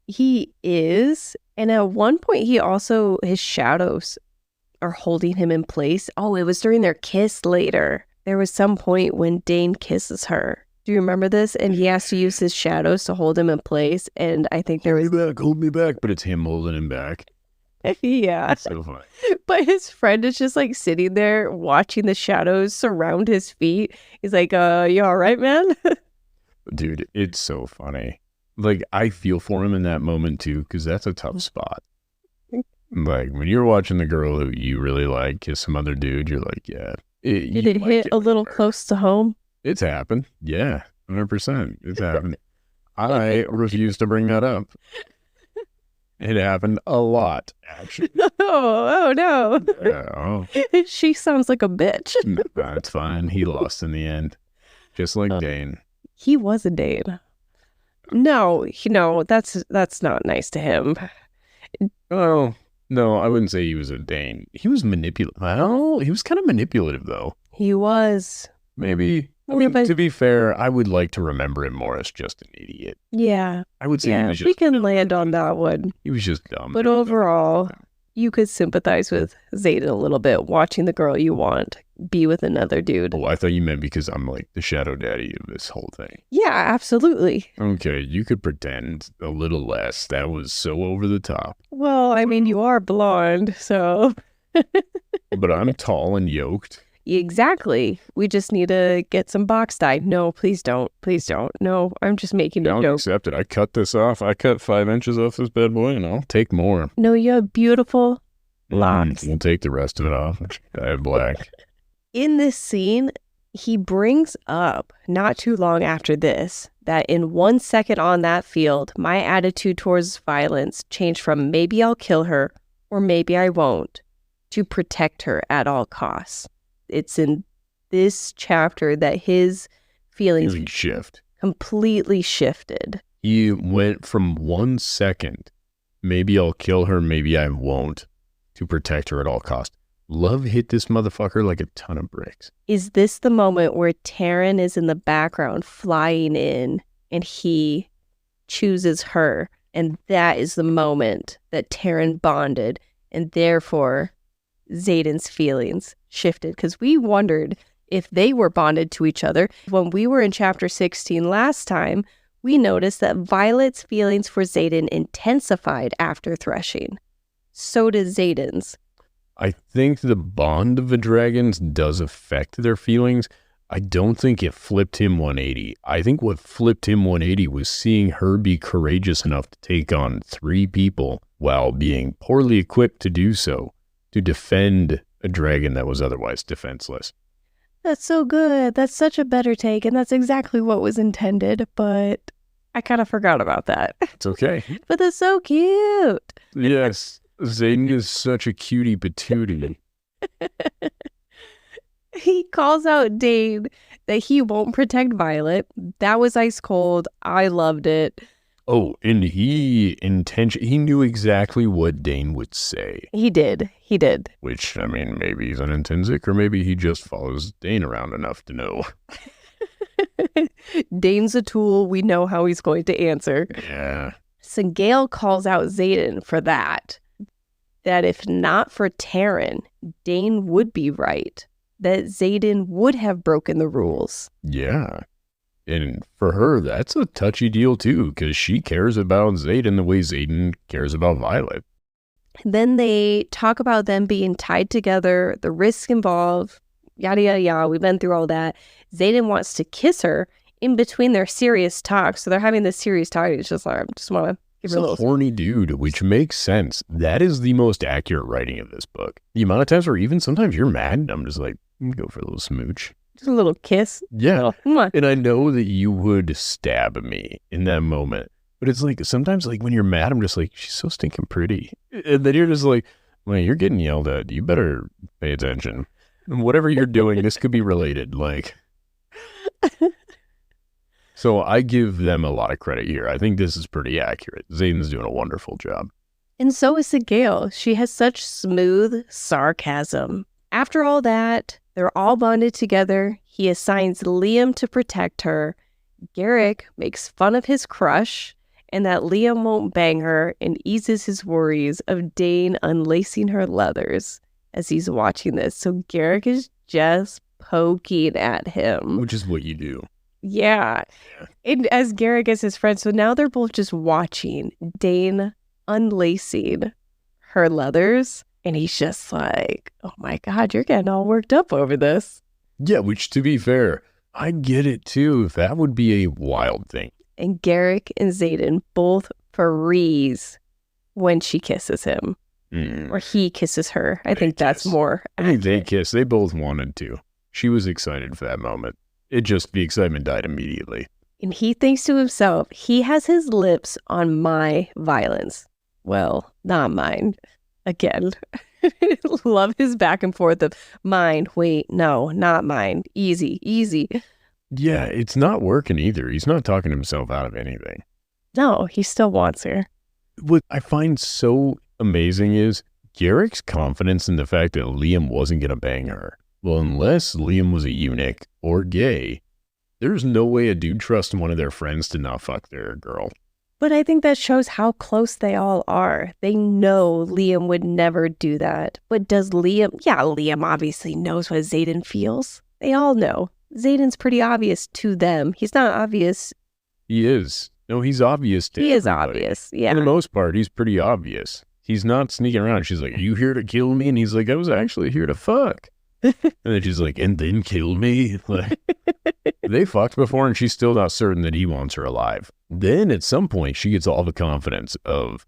Speaker 2: He is, and at one point his shadows are holding him in place. Oh, it was during their kiss later. There was some point when Dane kisses her. Do you remember this? And he has to use his shadows to hold him in place. And I think there was...
Speaker 1: Hold me back. But it's him holding him back.
Speaker 2: Yeah.
Speaker 1: That's so funny.
Speaker 2: But his friend is just like sitting there watching the shadows surround his feet. He's like, you all right, man?
Speaker 1: Dude, it's so funny. Like, I feel for him in that moment too, because that's a tough spot. Like, when you're watching the girl who you really like kiss some other dude, you're like, yeah.
Speaker 2: Did it hit a little close to home?
Speaker 1: It's happened. Yeah, 100%. It's happened. I refuse to bring that up. It happened a lot, actually.
Speaker 2: Oh no.
Speaker 1: Oh.
Speaker 2: She sounds like a bitch.
Speaker 1: That's fine. He lost in the end. Just like Dane.
Speaker 2: He was a Dane. No, that's not nice to him.
Speaker 1: Oh, no, I wouldn't say he was a Dane. He was manipulative. Well, he was kind of manipulative, though.
Speaker 2: He was.
Speaker 1: Maybe. I mean, to be fair, I would like to remember him more as just an idiot.
Speaker 2: Yeah.
Speaker 1: I would say he was just
Speaker 2: we can land on that one.
Speaker 1: He was just dumb.
Speaker 2: But overall, you could sympathize with Xaden a little bit, watching the girl you want be with another dude.
Speaker 1: Oh, I thought you meant because I'm like the shadow daddy of this whole thing.
Speaker 2: Yeah, absolutely.
Speaker 1: Okay, you could pretend a little less. That was so over the top.
Speaker 2: Well, I mean, you are blonde, so.
Speaker 1: But I'm tall and yoked.
Speaker 2: Exactly. We just need to get some box dye. No, please don't. Please don't. No, I'm just making a joke.
Speaker 1: Don't accept it. I cut this off. I cut 5 inches off this bad boy, and I'll take more.
Speaker 2: No, you have beautiful locks.
Speaker 1: We'll take the rest of it off. I have black.
Speaker 2: In this scene, he brings up, not too long after this, that in 1 second on that field, my attitude towards violence changed from maybe I'll kill her or maybe I won't to protect her at all costs. It's in this chapter that his feelings completely shifted.
Speaker 1: He went from 1 second, maybe I'll kill her, maybe I won't, to protect her at all costs. Love hit this motherfucker like a ton of bricks.
Speaker 2: Is this the moment where Taryn is in the background flying in and he chooses her? And that is the moment that Taryn bonded, and therefore Xaden's feelings shifted, because we wondered if they were bonded to each other. When we were in chapter 16 last time, we noticed that Violet's feelings for Xaden intensified after threshing. So did Xaden's.
Speaker 1: I think the bond of the dragons does affect their feelings. I don't think it flipped him 180. I think what flipped him 180 was seeing her be courageous enough to take on 3 people while being poorly equipped to do so, to defend a dragon that was otherwise defenseless.
Speaker 2: That's so good. That's such a better take, and that's exactly what was intended, but I kind of forgot about that.
Speaker 1: It's okay.
Speaker 2: But that's so cute.
Speaker 1: Yes. Xaden is such a cutie patootie.
Speaker 2: He calls out Dane that he won't protect Violet. That was ice cold. I loved it.
Speaker 1: Oh, and he knew exactly what Dane would say.
Speaker 2: He did.
Speaker 1: Which, I mean, maybe he's an intrinsic, or maybe he just follows Dane around enough to know.
Speaker 2: Dane's a tool. We know how he's going to answer.
Speaker 1: Yeah.
Speaker 2: Sgaeyl calls out Xaden for that. That if not for Taryn, Dane would be right. That Xaden would have broken the rules.
Speaker 1: Yeah. And for her, that's a touchy deal too, because she cares about Xaden the way Xaden cares about Violet.
Speaker 2: Then they talk about them being tied together, the risks involved, yada, yada, yada. We've been through all that. Xaden wants to kiss her in between their serious talk. So they're having this serious talk. It's just like, I just want to give her a little...
Speaker 1: horny dude, which makes sense. That is the most accurate writing of this book. The amount of times where even sometimes you're mad, and I'm just like, go for a little smooch.
Speaker 2: Just a little kiss.
Speaker 1: Yeah. And I know that you would stab me in that moment. But it's like, sometimes like when you're mad, I'm just like, she's so stinking pretty. And then you're just like, well, you're getting yelled at. You better pay attention. And whatever you're doing, this could be related. Like, so I give them a lot of credit here. I think this is pretty accurate. Xaden's doing a wonderful job.
Speaker 2: And so is Sgaeyl. She has such smooth sarcasm. After all that, they're all bonded together. He assigns Liam to protect her. Garrick makes fun of his crush and that Liam won't bang her, and eases his worries of Dane unlacing her leathers as he's watching this. So Garrick is just poking at him.
Speaker 1: Which is what you do.
Speaker 2: Yeah. And as Garrick is his friend, so now they're both just watching Dane unlacing her leathers. And he's just like, oh my God, you're getting all worked up over this.
Speaker 1: Yeah, which to be fair, I get it too. That would be a wild thing.
Speaker 2: And Garrick and Xaden both freeze when she kisses him.
Speaker 1: Mm.
Speaker 2: Or he kisses her. I think that's more
Speaker 1: I think they
Speaker 2: accurate.
Speaker 1: kissed. They both wanted to. She was excited for that moment. The excitement died immediately.
Speaker 2: And he thinks to himself, he has his lips on my violence. Well, not mine. Again. Love his back and forth of mine. Wait, no, not mine. Easy, easy.
Speaker 1: Yeah, it's not working either. He's not talking himself out of anything.
Speaker 2: No, he still wants her.
Speaker 1: What I find so amazing is Garrick's confidence in the fact that Liam wasn't going to bang her. Well, unless Liam was a eunuch or gay, there's no way a dude trusts one of their friends to not fuck their girl.
Speaker 2: But I think that shows how close they all are. They know Liam would never do that. But does Liam? Yeah, Liam obviously knows what Xaden feels. They all know. Xaden's pretty obvious to them. He's not obvious.
Speaker 1: He is. No, he's obvious to
Speaker 2: He is
Speaker 1: everybody.
Speaker 2: obvious, yeah.
Speaker 1: For the most part, he's pretty obvious. He's not sneaking around. She's like, are you here to kill me? And he's like, I was actually here to fuck. And then she's like, and then kill me? Like, they fucked before and she's still not certain that he wants her alive. Then at some point, she gets all the confidence of,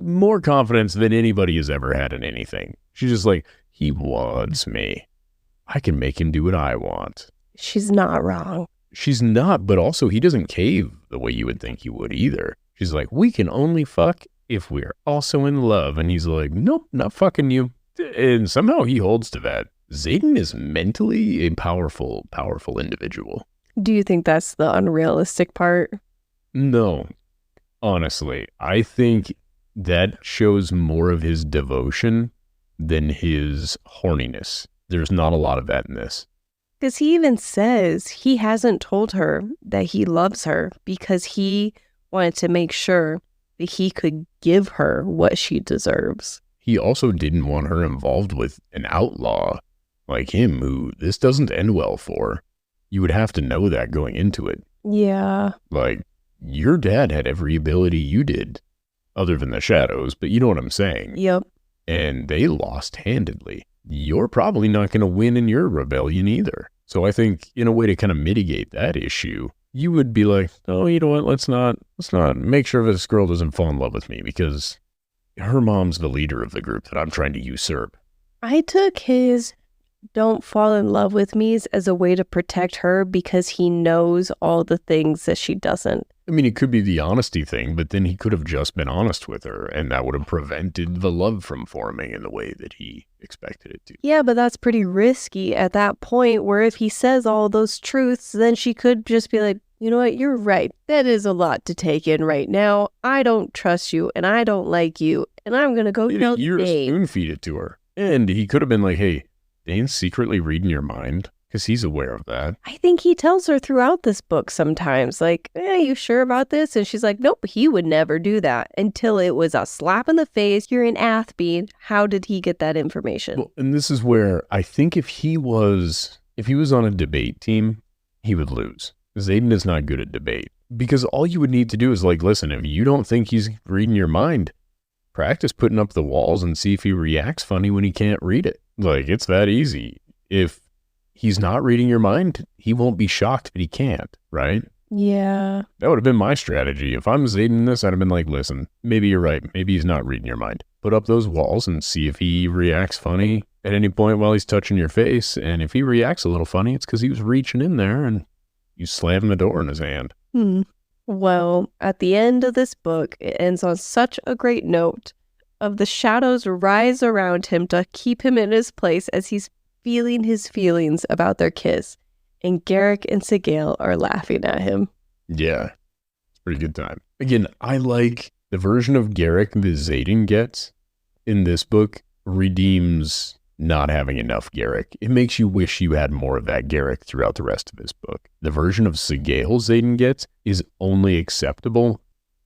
Speaker 1: more confidence than anybody has ever had in anything. She's just like, he wants me. I can make him do what I want.
Speaker 2: She's not wrong.
Speaker 1: She's not, but also he doesn't cave the way you would think he would either. She's like, we can only fuck if we're also in love. And he's like, nope, not fucking you. And somehow he holds to that. Xaden is mentally a powerful, powerful individual.
Speaker 2: Do you think that's the unrealistic part?
Speaker 1: No, honestly, I think that shows more of his devotion than his horniness. There's not a lot of that in this.
Speaker 2: Because he even says he hasn't told her that he loves her because he wanted to make sure that he could give her what she deserves.
Speaker 1: He also didn't want her involved with an outlaw like him, who this doesn't end well for. You would have to know that going into it.
Speaker 2: Yeah.
Speaker 1: Like, your dad had every ability you did, other than the shadows, but you know what I'm saying.
Speaker 2: Yep.
Speaker 1: And they lost handedly. You're probably not going to win in your rebellion either. So I think in a way to kind of mitigate that issue, you would be like, oh, you know what? Let's not make sure this girl doesn't fall in love with me because her mom's the leader of the group that I'm trying to usurp.
Speaker 2: I took his don't fall in love with me as a way to protect her because he knows all the things that she doesn't.
Speaker 1: I mean, it could be the honesty thing, but then he could have just been honest with her, and that would have prevented the love from forming in the way that he expected it to.
Speaker 2: Yeah, but that's pretty risky at that point where if he says all those truths, then she could just be like, you know what, you're right. That is a lot to take in right now. I don't trust you, and I don't like you, and I'm going to go tell
Speaker 1: You're
Speaker 2: Dane.
Speaker 1: spoon feed it to her. And he could have been like, hey, Dane's secretly reading your mind, because he's aware of that.
Speaker 2: I think he tells her throughout this book sometimes, like, you sure about this? And she's like, nope, he would never do that until it was a slap in the face. You're an Athbean. How did he get that information?
Speaker 1: Well, and this is where I think if he was on a debate team, he would lose. Xaden is not good at debate, because all you would need to do is like, listen, if you don't think he's reading your mind, practice putting up the walls and see if he reacts funny when he can't read it. Like, it's that easy. If he's not reading your mind, he won't be shocked, but he can't, right?
Speaker 2: Yeah.
Speaker 1: That would have been my strategy. If I'm Xaden in this, I'd have been like, listen, maybe you're right. Maybe he's not reading your mind. Put up those walls and see if he reacts funny at any point while he's touching your face. And if he reacts a little funny, it's because he was reaching in there and you slam the door in his hand.
Speaker 2: Well, at the end of this book, it ends on such a great note of the shadows rise around him to keep him in his place as he's feeling his feelings about their kiss. And Garrick and Sgaeyl are laughing at him.
Speaker 1: Yeah, it's a pretty good time. Again, I like the version of Garrick that Xaden gets in this book redeems not having enough Garrick. It makes you wish you had more of that Garrick throughout the rest of this book. The version of Sgaeyl Xaden gets is only acceptable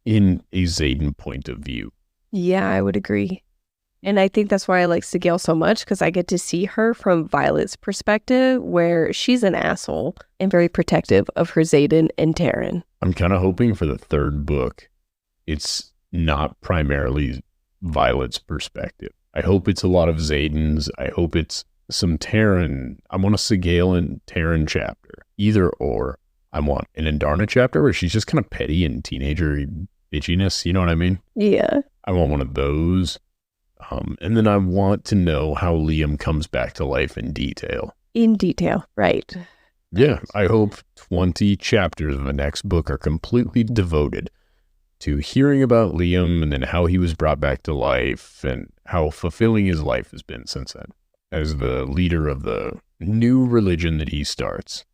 Speaker 1: in a Xaden point of view.
Speaker 2: Yeah, I would agree. And I think that's why I like Sgaeyl so much, because I get to see her from Violet's perspective, where she's an asshole and very protective of her Xaden and Taryn.
Speaker 1: I'm kind of hoping for the third book, it's not primarily Violet's perspective. I hope it's a lot of Xaden's. I hope it's some Taryn. I want a Sgaeyl and Taryn chapter. Either or. I want an Andarna chapter where she's just kind of petty and teenager bitchiness. You know what I mean?
Speaker 2: Yeah.
Speaker 1: I want one of those. And then I want to know how Liam comes back to life in detail.
Speaker 2: In detail, right.
Speaker 1: Yeah, I hope 20 chapters of the next book are completely devoted to hearing about Liam and then how he was brought back to life and how fulfilling his life has been since then as the leader of the new religion that he starts.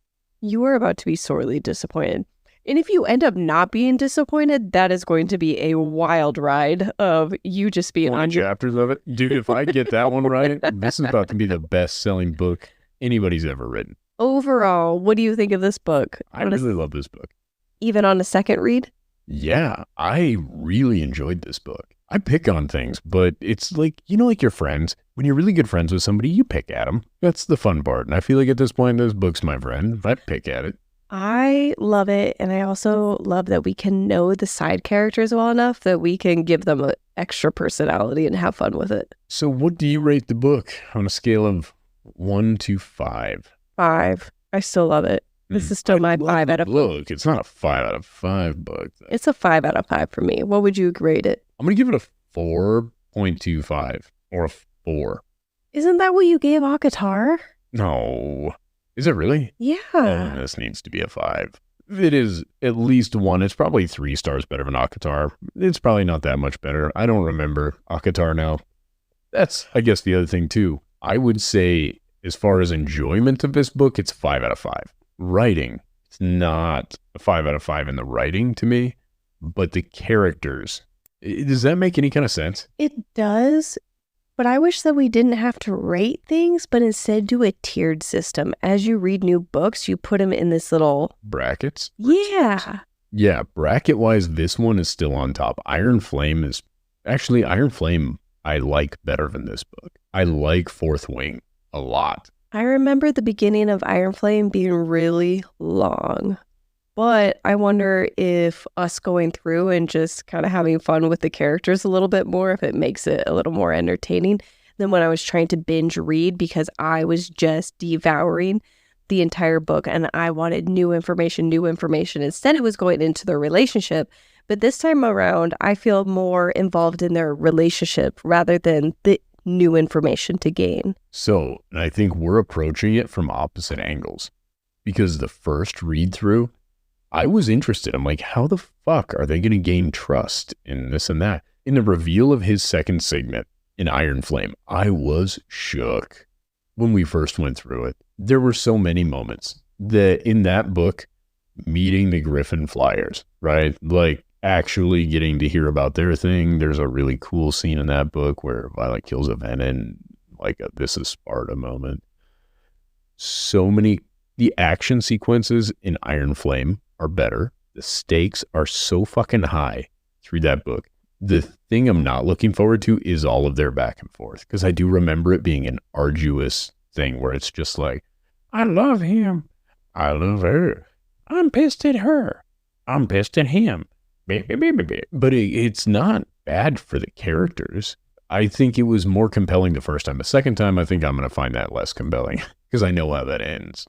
Speaker 2: You are about to be sorely disappointed. And if you end up not being disappointed, that is going to be a wild ride of you just being on your...
Speaker 1: chapters of it. Dude, if I get that one right, this is about to be the best-selling book anybody's ever written.
Speaker 2: Overall, what do you think of this book?
Speaker 1: I really love this book.
Speaker 2: Even on a second read?
Speaker 1: Yeah, I really enjoyed this book. I pick on things, but it's like, like your friends. When you're really good friends with somebody, you pick at them. That's the fun part. And I feel like at this point, this book's my friend. I pick at it.
Speaker 2: I love it. And I also love that we can know the side characters well enough that we can give them an extra personality and have fun with it.
Speaker 1: So what do you rate the book on a scale of 1 to 5?
Speaker 2: 5. I still love it. This is still my 5 out of 5.
Speaker 1: Look, it's not a 5 out of 5 book.
Speaker 2: It's a 5 out of 5 for me. What would you grade it?
Speaker 1: I'm going to give it a 4.25 or a 4.
Speaker 2: Isn't that what you gave Akatar?
Speaker 1: No. Is it really?
Speaker 2: Yeah.
Speaker 1: Oh, this needs to be a 5. It is at least 1. It's probably 3 stars better than Akatar. It's probably not that much better. I don't remember Akatar now. That's, I guess, the other thing, too. I would say, as far as enjoyment of this book, it's 5 out of 5. Writing, it's not a 5 out of 5 in the writing to me, but the characters. Does that make any kind of sense?
Speaker 2: It does. But I wish that we didn't have to rate things, but instead do a tiered system. As you read new books, you put them in this little...
Speaker 1: brackets?
Speaker 2: Yeah.
Speaker 1: Yeah, bracket-wise, this one is still on top. Iron Flame is... Actually, Iron Flame I like better than this book. I like Fourth Wing a lot.
Speaker 2: I remember the beginning of Iron Flame being really long. But I wonder if us going through and just kind of having fun with the characters a little bit more, if it makes it a little more entertaining than when I was trying to binge read, because I was just devouring the entire book and I wanted new information. Instead, it was going into their relationship. But this time around, I feel more involved in their relationship rather than the new information to gain.
Speaker 1: So, I think we're approaching it from opposite angles, because the first read through, I was interested. I'm like, how the fuck are they going to gain trust in this and that? In the reveal of his second signet in Iron Flame, I was shook when we first went through it. There were so many moments that in that book, meeting the Griffin Flyers, right? Like actually getting to hear about their thing. There's a really cool scene in that book where Violet kills a Venom, like a This Is Sparta moment. So many, the action sequences in Iron Flame are better. The stakes are so fucking high through that book. The thing I'm not looking forward to is all of their back and forth, because I do remember it being an arduous thing where it's just like, I love him, I love her, I'm pissed at her, I'm pissed at him. But it's not bad for the characters. I think it was more compelling the first time. The second time, I think I'm going to find that less compelling because I know how that ends.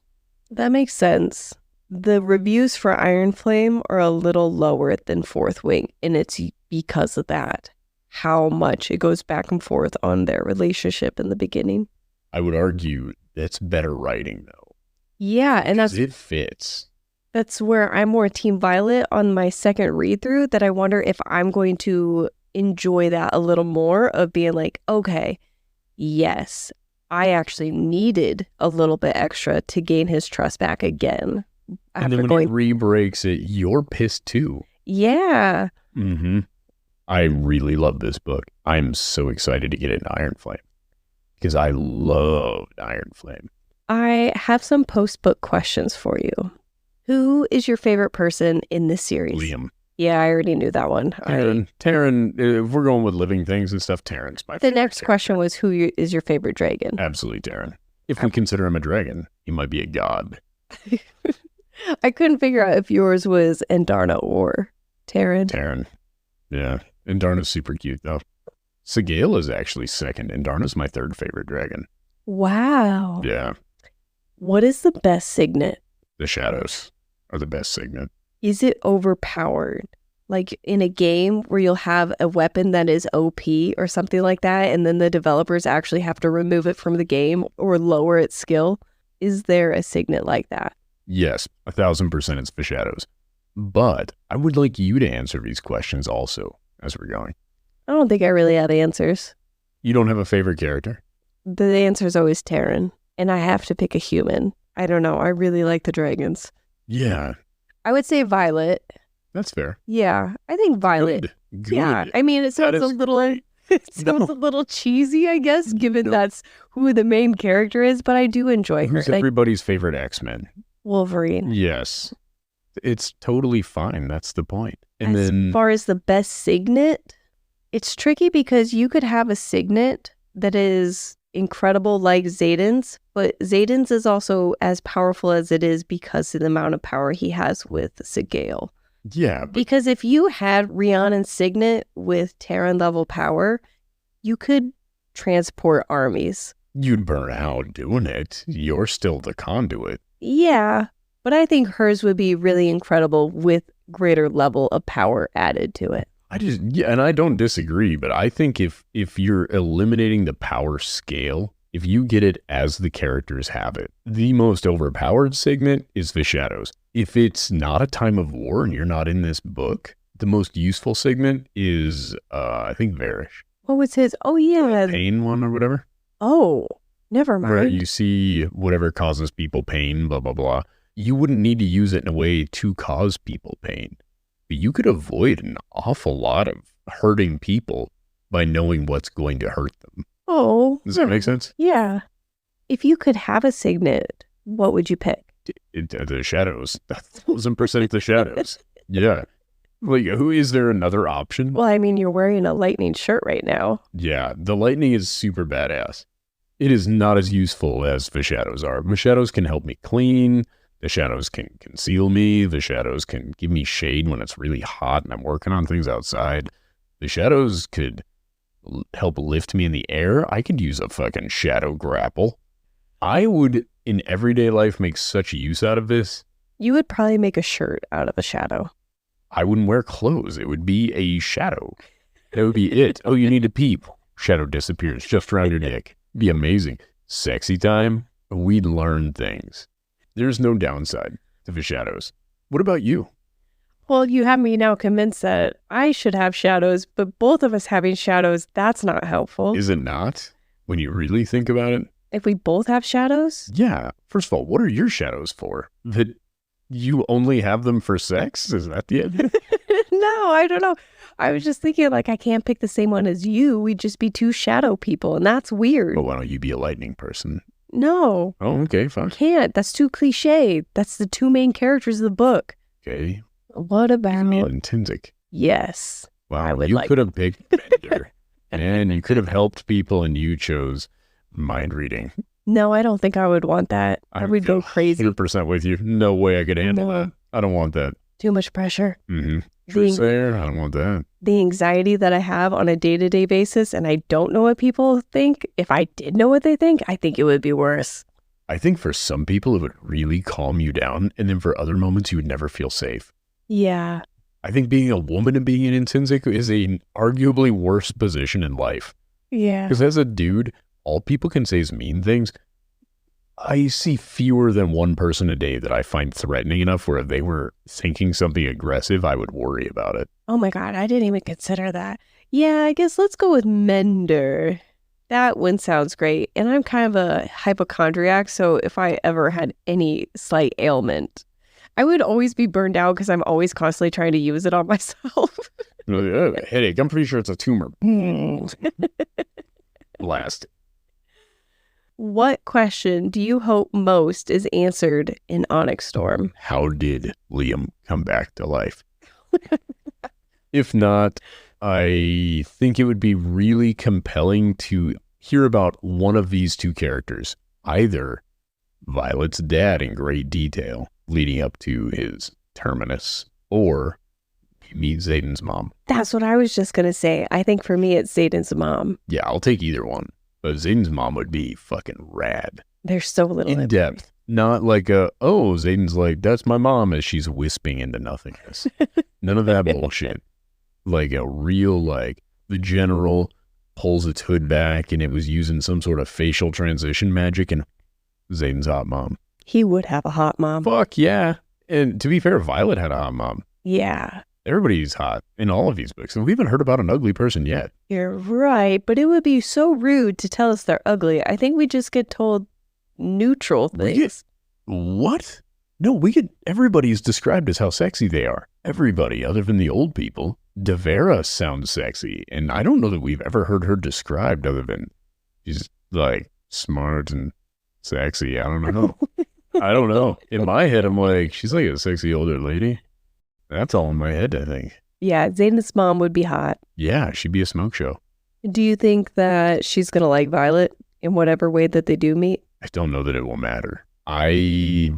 Speaker 2: That makes sense. The reviews for Iron Flame are a little lower than Fourth Wing, and it's because of that. How much it goes back and forth on their relationship in the beginning.
Speaker 1: I would argue that's better writing, though.
Speaker 2: Yeah, and
Speaker 1: it fits.
Speaker 2: That's where I'm more Team Violet on my second read through, that I wonder if I'm going to enjoy that a little more, of being like, okay, yes, I actually needed a little bit extra to gain his trust back again.
Speaker 1: And then when he re-breaks it, you're pissed too.
Speaker 2: Yeah.
Speaker 1: Mm-hmm. I really love this book. I'm so excited to get into Iron Flame because I loved Iron Flame.
Speaker 2: I have some post-book questions for you. Who is your favorite person in this series?
Speaker 1: Liam.
Speaker 2: Yeah, I already knew that one.
Speaker 1: Taryn, if we're going with living things and stuff, Taryn's my favorite.
Speaker 2: The next question was, who is your favorite dragon?
Speaker 1: Absolutely Taryn. If we consider him a dragon, he might be a god.
Speaker 2: I couldn't figure out if yours was Andarna or Taryn.
Speaker 1: Taryn. Yeah. Andarna's super cute, though. Sgaeyl is actually second. Andarna's my third favorite dragon.
Speaker 2: Wow.
Speaker 1: Yeah.
Speaker 2: What is the best signet?
Speaker 1: The shadows are the best signet.
Speaker 2: Is it overpowered? like in a game where you'll have a weapon that is OP or something like that, and then the developers actually have to remove it from the game or lower its skill? Is there a signet like that?
Speaker 1: Yes, 1,000% it's the shadows. But I would like you to answer these questions also as we're going.
Speaker 2: I don't think I really have answers.
Speaker 1: You don't have a favorite character?
Speaker 2: The answer is always Terran, and I have to pick a human. I don't know. I really like the dragons.
Speaker 1: Yeah.
Speaker 2: I would say Violet.
Speaker 1: That's fair.
Speaker 2: Yeah, I think Violet.
Speaker 1: Good.
Speaker 2: Yeah, I mean, it sounds a little, a little cheesy, I guess, given that's who the main character is, but I do enjoy her.
Speaker 1: Who's everybody's favorite X-Men?
Speaker 2: Wolverine.
Speaker 1: Yes. It's totally fine. That's the point. And
Speaker 2: as far as the best signet, it's tricky because you could have a signet that is incredible like Xaden's, but Xaden's is also as powerful as it is because of the amount of power he has with Sgaeyl.
Speaker 1: Yeah.
Speaker 2: Because if you had Riorson signet with Terran level power, you could transport armies.
Speaker 1: You'd burn out doing it. You're still the conduit.
Speaker 2: Yeah, but I think hers would be really incredible with greater level of power added to it.
Speaker 1: And I don't disagree, but I think if you're eliminating the power scale, if you get it as the characters have it, the most overpowered signet is the shadows. If it's not a time of war and you're not in this book, the most useful signet is, I think, Varish.
Speaker 2: What was his? Oh, yeah.
Speaker 1: Pain one or whatever.
Speaker 2: Oh, never mind.
Speaker 1: Where you see whatever causes people pain, blah, blah, blah. You wouldn't need to use it in a way to cause people pain. But you could avoid an awful lot of hurting people by knowing what's going to hurt them.
Speaker 2: Oh.
Speaker 1: Does that make sense?
Speaker 2: Yeah. If you could have a signet, what would you pick?
Speaker 1: The shadows. 1,000% the shadows. Yeah. Like, who is there another option?
Speaker 2: Well, I mean, you're wearing a lightning shirt right now.
Speaker 1: Yeah, the lightning is super badass. It is not as useful as the shadows are. The shadows can help me clean. The shadows can conceal me. The shadows can give me shade when it's really hot and I'm working on things outside. The shadows could help lift me in the air. I could use a fucking shadow grapple. I would, in everyday life, make such use out of this.
Speaker 2: You would probably make a shirt out of a shadow.
Speaker 1: I wouldn't wear clothes. It would be a shadow. That would be it. Oh, you need to pee. Shadow disappears just around your dick. Be amazing. Sexy time. We'd learn things. There's no downside to the shadows. What about you?
Speaker 2: Well, you have me now convinced that I should have shadows, but both of us having shadows, that's not helpful.
Speaker 1: Is it not? When you really think about it?
Speaker 2: If we both have shadows?
Speaker 1: Yeah. First of all, what are your shadows for? That you only have them for sex? Is that the idea?
Speaker 2: No, I don't know. I was just thinking, like, I can't pick the same one as you. We'd just be two shadow people, and that's weird.
Speaker 1: Well, why don't you be a lightning person?
Speaker 2: No.
Speaker 1: Oh, okay, fine.
Speaker 2: Can't. That's too cliche. That's the two main characters of the book.
Speaker 1: Okay.
Speaker 2: What about...
Speaker 1: Intrinsic.
Speaker 2: Yes.
Speaker 1: Wow, you could have picked Bender. And you could have helped people, and you chose mind reading.
Speaker 2: No, I don't think I would want that. I would go crazy.
Speaker 1: 100% with you. No way I could handle that. I don't want that.
Speaker 2: Too much pressure.
Speaker 1: Mm-hmm. There, I don't want that.
Speaker 2: The anxiety that I have on a day-to-day basis, and I don't know what people think. If I did know what they think, I think it would be worse.
Speaker 1: I think for some people, it would really calm you down. And then for other moments, you would never feel safe.
Speaker 2: Yeah.
Speaker 1: I think being a woman and being an intrinsic is an arguably worse position in life.
Speaker 2: Yeah.
Speaker 1: Because as a dude, all people can say is mean things. I see fewer than one person a day that I find threatening enough where if they were thinking something aggressive, I would worry about it.
Speaker 2: Oh my God, I didn't even consider that. Yeah, I guess let's go with Mender. That one sounds great. And I'm kind of a hypochondriac, so if I ever had any slight ailment, I would always be burned out because I'm always constantly trying to use it on myself.
Speaker 1: Headache, I'm pretty sure it's a tumor. Blast.
Speaker 2: What question do you hope most is answered in Onyx Storm?
Speaker 1: How did Liam come back to life? If not, I think it would be really compelling to hear about one of these two characters, either Violet's dad in great detail leading up to his terminus, or meet Xaden's mom.
Speaker 2: That's what I was just going to say. I think for me, it's Xaden's mom.
Speaker 1: Yeah, I'll take either one. But Xaden's mom would be fucking rad.
Speaker 2: There's so little
Speaker 1: in depth. Not like Xaden's like, that's my mom, as she's wisping into nothingness. None of that bullshit. Like a real, like, the general pulls its hood back and it was using some sort of facial transition magic, and Xaden's hot mom.
Speaker 2: He would have a hot mom.
Speaker 1: Fuck yeah. And to be fair, Violet had a hot mom.
Speaker 2: Yeah.
Speaker 1: Everybody's hot in all of these books, and we haven't heard about an ugly person yet.
Speaker 2: You're right, but it would be so rude to tell us they're ugly. I think we just get told neutral things.
Speaker 1: What? No, everybody's described as how sexy they are. Everybody, other than the old people. Devera sounds sexy, and I don't know that we've ever heard her described other than she's like smart and sexy. I don't know. I don't know. In my head, I'm like, she's like a sexy older lady. That's all in my head, I think.
Speaker 2: Yeah, Xaden's mom would be hot.
Speaker 1: Yeah, she'd be a smoke show.
Speaker 2: Do you think that she's going to like Violet in whatever way that they do meet?
Speaker 1: I don't know that it will matter. I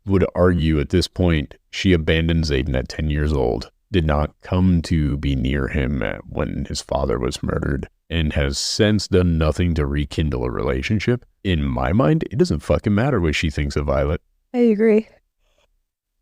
Speaker 1: would argue at this point, she abandoned Xaden at 10 years old, did not come to be near him when his father was murdered, and has since done nothing to rekindle a relationship. In my mind, it doesn't fucking matter what she thinks of Violet.
Speaker 2: I agree.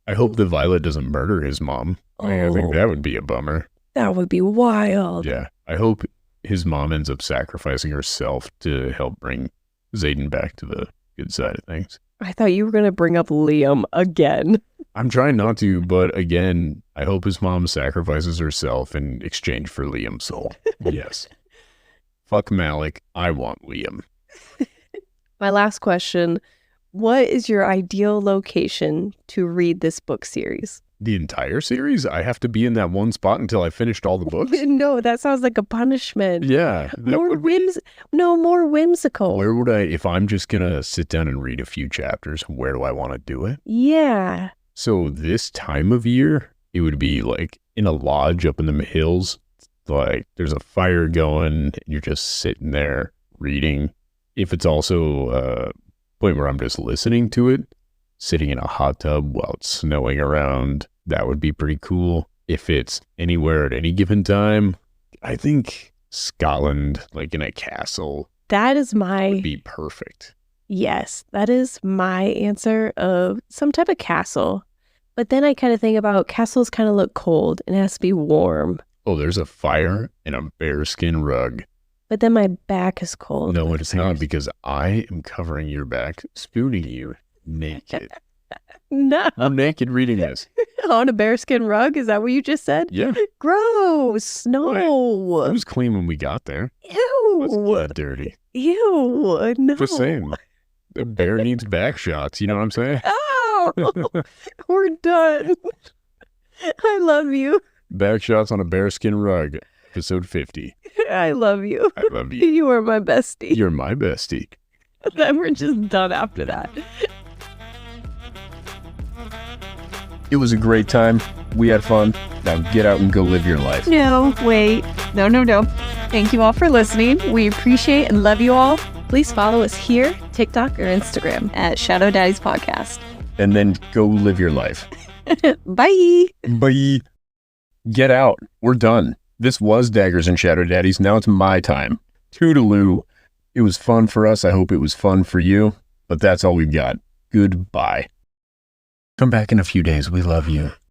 Speaker 1: I hope that Violet doesn't murder his mom. I think that would be a bummer.
Speaker 2: That would be wild.
Speaker 1: Yeah. I hope his mom ends up sacrificing herself to help bring Xaden back to the good side of things.
Speaker 2: I thought you were going to bring up Liam again.
Speaker 1: I'm trying not to, but again, I hope his mom sacrifices herself in exchange for Liam's soul. Yes. Fuck Malik. I want Liam.
Speaker 2: My last question. What is your ideal location to read this book series?
Speaker 1: The entire series? I have to be in that one spot until I finished all the books?
Speaker 2: No, that sounds like a punishment.
Speaker 1: Yeah.
Speaker 2: More whimsical.
Speaker 1: Where would I, if I'm just going to sit down and read a few chapters, where do I want to do it?
Speaker 2: Yeah.
Speaker 1: So this time of year, it would be like in a lodge up in the hills. Like there's a fire going and you're just sitting there reading. If it's also a point where I'm just listening to it, sitting in a hot tub while it's snowing around, that would be pretty cool. If it's anywhere at any given time, I think Scotland, like in a castle, would be perfect.
Speaker 2: Yes, that is my answer of some type of castle. But then I kind of think about castles kind of look cold and it has to be warm.
Speaker 1: Oh, there's a fire and a bearskin rug.
Speaker 2: But then my back is cold.
Speaker 1: No, it's not, because I am covering your back, spooning you naked.
Speaker 2: No.
Speaker 1: I'm naked reading this.
Speaker 2: On a bearskin rug? Is that what you just said?
Speaker 1: Yeah.
Speaker 2: Gross. No.
Speaker 1: It was clean when we got there.
Speaker 2: Ew.
Speaker 1: It wasn't that dirty.
Speaker 2: Ew. No.
Speaker 1: Just saying. The bear needs back shots. You know what I'm saying?
Speaker 2: Oh, we're done. I love you.
Speaker 1: Back shots on a bearskin rug. Episode 50.
Speaker 2: I love you.
Speaker 1: I love you.
Speaker 2: You are my bestie.
Speaker 1: You're my bestie.
Speaker 2: Then we're just done after that.
Speaker 1: It was a great time. We had fun. Now get out and go live your life.
Speaker 2: No, wait. No. Thank you all for listening. We appreciate and love you all. Please follow us here, TikTok or Instagram at Shadow Daddy's Podcast.
Speaker 1: And then go live your life.
Speaker 2: Bye.
Speaker 1: Bye. Get out. We're done. This was Daggers and Shadow Daddies. Now it's my time. Toodaloo. It was fun for us. I hope it was fun for you. But that's all we've got. Goodbye. Come back in a few days. We love you.